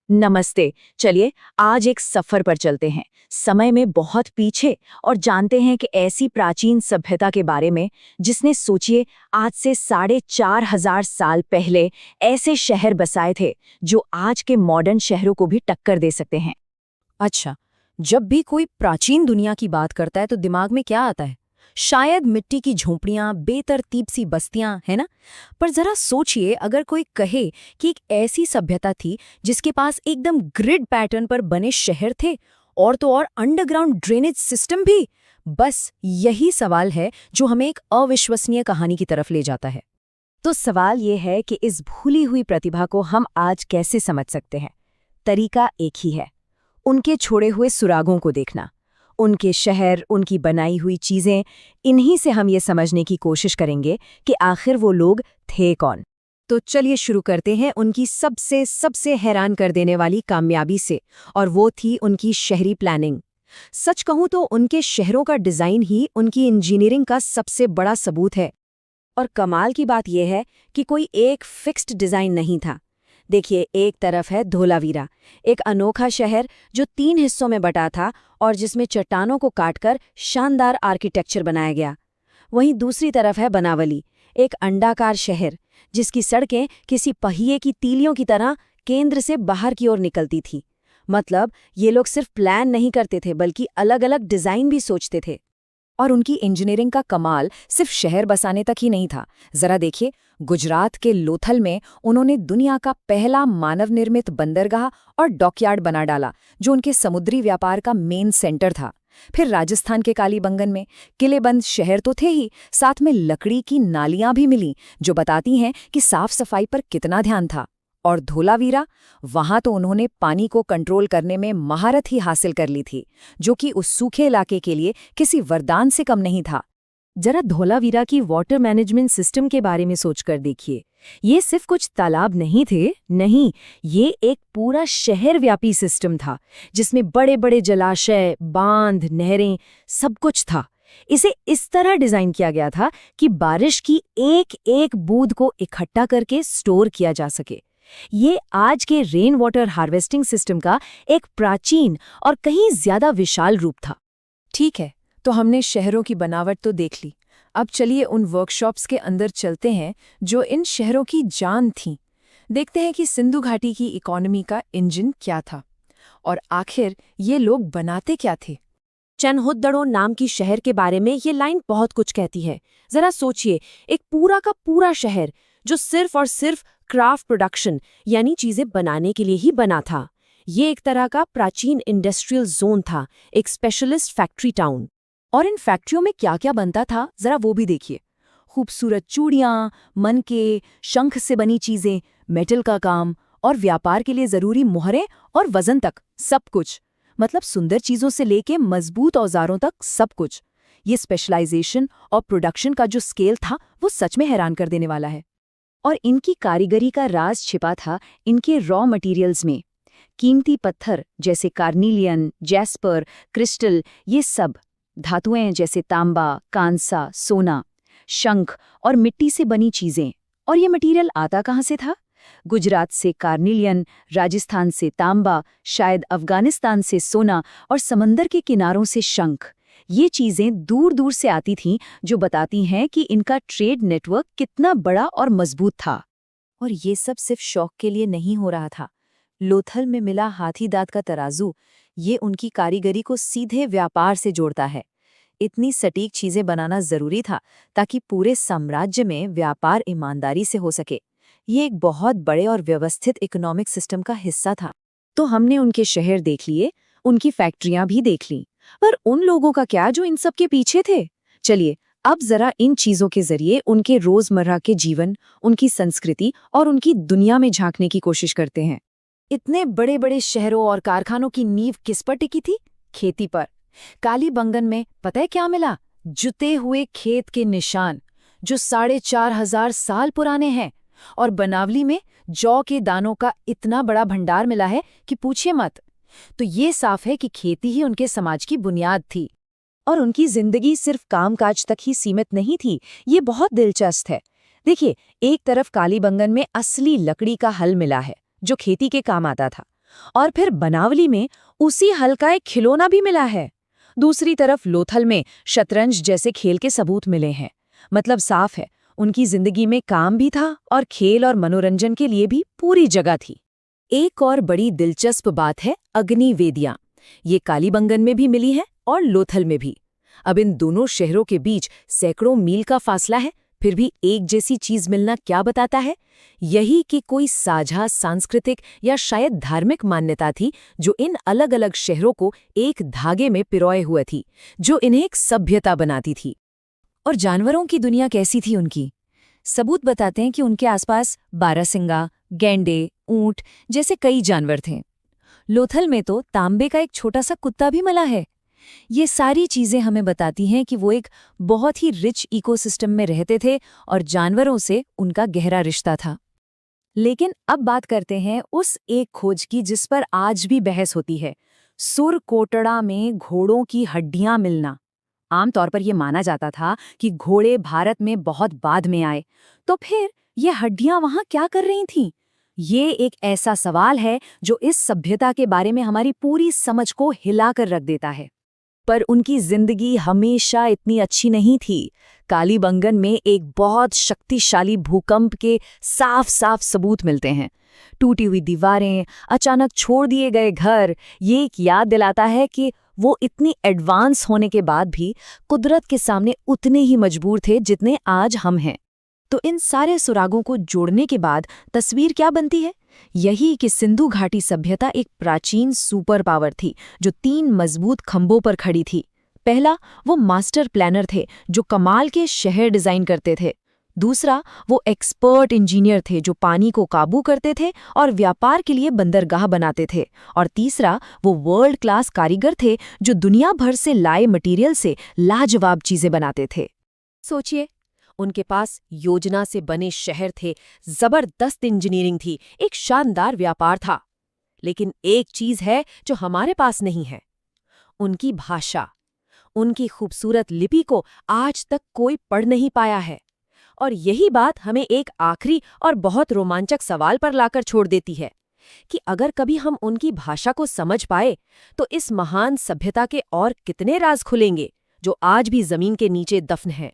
नमस्ते। चलिए आज एक सफर पर चलते हैं, समय में बहुत पीछे, और जानते हैं कि ऐसी प्राचीन सभ्यता के बारे में जिसने, सोचिए, आज से 4,500 साल पहले ऐसे शहर बसाए थे जो आज के मॉडर्न शहरों को भी टक्कर दे सकते हैं। अच्छा, जब भी कोई प्राचीन दुनिया की बात करता है तो दिमाग में क्या आता है? शायद मिट्टी की झोंपड़ियां, बेतरतीब सी बस्तियां, है ना? पर जरा सोचिए, अगर कोई कहे कि एक ऐसी सभ्यता थी जिसके पास एकदम ग्रिड पैटर्न पर बने शहर थे और तो और अंडरग्राउंड ड्रेनेज सिस्टम भी। बस यही सवाल है जो हमें एक अविश्वसनीय कहानी की तरफ ले जाता है। तो सवाल ये है कि इस भूली हुई प्रतिभा को हम आज कैसे समझ सकते हैं। तरीका एक ही है, उनके छोड़े हुए सुरागों को देखना। उनके शहर, उनकी बनाई हुई चीजें, इन्हीं से हम ये समझने की कोशिश करेंगे कि आखिर वो लोग थे कौन। तो चलिए शुरू करते हैं उनकी सबसे सबसे हैरान कर देने वाली कामयाबी से, और वो थी उनकी शहरी प्लानिंग। सच कहूं तो उनके शहरों का डिजाइन ही उनकी इंजीनियरिंग का सबसे बड़ा सबूत है। और कमाल की बात यह है कि कोई एक फिक्स्ड डिजाइन नहीं था। देखिए, एक तरफ है धोलावीरा, एक अनोखा शहर जो 3 हिस्सों में बटा था और जिसमें चट्टानों को काटकर शानदार आर्किटेक्चर बनाया गया। वहीं दूसरी तरफ है बनावली, एक अंडाकार शहर जिसकी सड़कें किसी पहिए की तीलियों की तरह केंद्र से बाहर की ओर निकलती थी। मतलब ये लोग सिर्फ प्लान नहीं करते थे बल्कि अलग अलग डिजाइन भी सोचते थे। और उनकी इंजीनियरिंग का कमाल सिर्फ शहर बसाने तक ही नहीं था। जरा देखिए, गुजरात के लोथल में उन्होंने दुनिया का पहला मानव निर्मित बंदरगाह और डॉकयार्ड बना डाला, जो उनके समुद्री व्यापार का मेन सेंटर था। फिर राजस्थान के कालीबंगन में किलेबंद शहर तो थे ही, साथ में लकड़ी की नालियां भी मिलीं, जो बताती हैं कि साफ सफाई पर कितना ध्यान था। और धोलावीरा, वहां तो उन्होंने पानी को कंट्रोल करने में महारत ही हासिल कर ली थी, जो कि उस सूखे इलाके के लिए किसी वरदान से कम नहीं था। जरा धोलावीरा की वाटर मैनेजमेंट सिस्टम के बारे में सोचकर देखिए। ये सिर्फ कुछ तालाब नहीं थे, नहीं, ये एक पूरा शहर व्यापी सिस्टम था जिसमें बड़े बड़े जलाशय, बांध, नहरें, सब कुछ था। इसे इस तरह डिजाइन किया गया था कि बारिश की एक एक बूंद को इकट्ठा करके स्टोर किया जा सके। ये आज के रेन वाटर हार्वेस्टिंग सिस्टम का एक प्राचीन और कहीं ज्यादा विशाल रूप था। ठीक है, तो हमने शहरों की बनावट तो देख ली। अब चलिए उन वर्कशॉप्स के अंदर चलते हैं जो इन शहरों की जान थीं। देखते हैं कि सिंधु घाटी की इकोनॉमी का इंजन क्या था और आखिर ये लोग बनाते क्या थे। चनहुद्दड़ो नाम की शहर के बारे में ये लाइन बहुत कुछ कहती है। जरा सोचिए, एक पूरा का पूरा शहर जो सिर्फ और सिर्फ क्राफ्ट प्रोडक्शन यानी चीजें बनाने के लिए ही बना था। ये एक तरह का प्राचीन इंडस्ट्रियल जोन था, एक स्पेशलिस्ट फैक्ट्री टाउन। और इन फैक्ट्रियों में क्या क्या बनता था, जरा वो भी देखिए। खूबसूरत चूड़ियां, मनके, शंख से बनी चीजें, मेटल का काम, और व्यापार के लिए जरूरी मुहरें और वजन तक, सब कुछ। मतलब सुंदर चीजों से लेके मजबूत औजारों तक सब कुछ। ये स्पेशलाइजेशन और प्रोडक्शन का जो स्केल था वो सच में हैरान कर देने वाला है। और इनकी कारीगरी का राज छिपा था इनके रॉ मटेरियल्स में। कीमती पत्थर जैसे कार्निलियन, जैस्पर, क्रिस्टल, ये सब धातुएं जैसे तांबा, कांसा, सोना, शंख और मिट्टी से बनी चीजें। और ये मटेरियल आता कहाँ से था? गुजरात से कार्निलियन, राजस्थान से तांबा, शायद अफगानिस्तान से सोना, और समंदर के किनारों से शंख। ये चीजें दूर दूर से आती थीं, जो बताती हैं कि इनका ट्रेड नेटवर्क कितना बड़ा और मजबूत था। और ये सब सिर्फ शौक के लिए नहीं हो रहा था। लोथल में मिला हाथी दांत का तराजू, ये उनकी कारीगरी को सीधे व्यापार से जोड़ता है। इतनी सटीक चीजें बनाना जरूरी था ताकि पूरे साम्राज्य में व्यापार ईमानदारी से हो सके। ये एक बहुत बड़े और व्यवस्थित इकोनॉमिक सिस्टम का हिस्सा था। तो हमने उनके शहर देख लिए, उनकी फैक्ट्रियां भी देख लीं, पर उन लोगों का क्या जो इन सब के पीछे थे? चलिए अब जरा इन चीजों के जरिए उनके रोजमर्रा के जीवन, उनकी संस्कृति और उनकी दुनिया में झांकने की कोशिश करते हैं। इतने बड़े बड़े शहरों और कारखानों की नींव किस पर टिकी थी? खेती पर। कालीबंगन में पता है क्या मिला? जुते हुए खेत के निशान जो 4,500 साल पुराने हैं। और बनावली में जौ के दानों का इतना बड़ा भंडार मिला है कि पूछिए मत। तो ये साफ है कि खेती ही उनके समाज की बुनियाद थी। और उनकी जिंदगी सिर्फ कामकाज तक ही सीमित नहीं थी, ये बहुत दिलचस्प है। देखिए, एक तरफ कालीबंगन में असली लकड़ी का हल मिला है जो खेती के काम आता था, और फिर बनावली में उसी हल का एक खिलौना भी मिला है। दूसरी तरफ लोथल में शतरंज जैसे खेल के सबूत मिले हैं। मतलब साफ है, उनकी जिंदगी में काम भी था और खेल और मनोरंजन के लिए भी पूरी जगह थी। एक और बड़ी दिलचस्प बात है अग्नि वेदियां। ये कालीबंगन में भी मिली है और लोथल में भी। अब इन दोनों शहरों के बीच सैकड़ों मील का फासला है, फिर भी एक जैसी चीज मिलना क्या बताता है? यही कि कोई साझा सांस्कृतिक या शायद धार्मिक मान्यता थी जो इन अलग अलग शहरों को एक धागे में पिरोए हुए थी, जो इन्हें एक सभ्यता बनाती थी। और जानवरों की दुनिया कैसी थी उनकी? सबूत बताते हैं कि उनके आसपास बारहसिंगा, गैंडे, ऊंट जैसे कई जानवर थे। लोथल में तो तांबे का एक छोटा सा कुत्ता भी मिला है। ये सारी चीजें हमें बताती हैं कि वो एक बहुत ही रिच इकोसिस्टम में रहते थे और जानवरों से उनका गहरा रिश्ता था। लेकिन अब बात करते हैं उस एक खोज की जिस पर आज भी बहस होती है, सुरकोटड़ा में घोड़ों की हड्डियां मिलना। आमतौर पर यह माना जाता था कि घोड़े भारत में बहुत बाद में आए, तो फिर ये हड्डियां वहां क्या कर रही थीं? ये एक ऐसा सवाल है जो इस सभ्यता के बारे में हमारी पूरी समझ को हिलाकर रख देता है। पर उनकी जिंदगी हमेशा इतनी अच्छी नहीं थी। कालीबंगन में एक बहुत शक्तिशाली भूकंप के साफ साफ सबूत मिलते हैं। टूटी हुई दीवारें, अचानक छोड़ दिए गए घर, ये एक याद दिलाता है कि वो इतनी एडवांस होने के बाद भी कुदरत के सामने उतने ही मजबूर थे जितने आज हम हैं। तो इन सारे सुरागों को जोड़ने के बाद तस्वीर क्या बनती है? यही कि सिंधु घाटी सभ्यता एक प्राचीन सुपर पावर थी जो 3 मजबूत खंभों पर खड़ी थी। पहला, वो मास्टर प्लानर थे जो कमाल के शहर डिजाइन करते थे। दूसरा, वो एक्सपर्ट इंजीनियर थे जो पानी को काबू करते थे और व्यापार के लिए बंदरगाह बनाते थे। और तीसरा, वो वर्ल्ड क्लास कारीगर थे जो दुनिया भर से लाए मटेरियल से लाजवाब चीजें बनाते थे। सोचिए, उनके पास योजना से बने शहर थे, जबरदस्त इंजीनियरिंग थी, एक शानदार व्यापार था। लेकिन एक चीज है जो हमारे पास नहीं है, उनकी भाषा। उनकी खूबसूरत लिपि को आज तक कोई पढ़ नहीं पाया है। और यही बात हमें एक आखिरी और बहुत रोमांचक सवाल पर लाकर छोड़ देती है कि अगर कभी हम उनकी भाषा को समझ पाए तो इस महान सभ्यता के और कितने राज खुलेंगे जो आज भी जमीन के नीचे दफन हैं।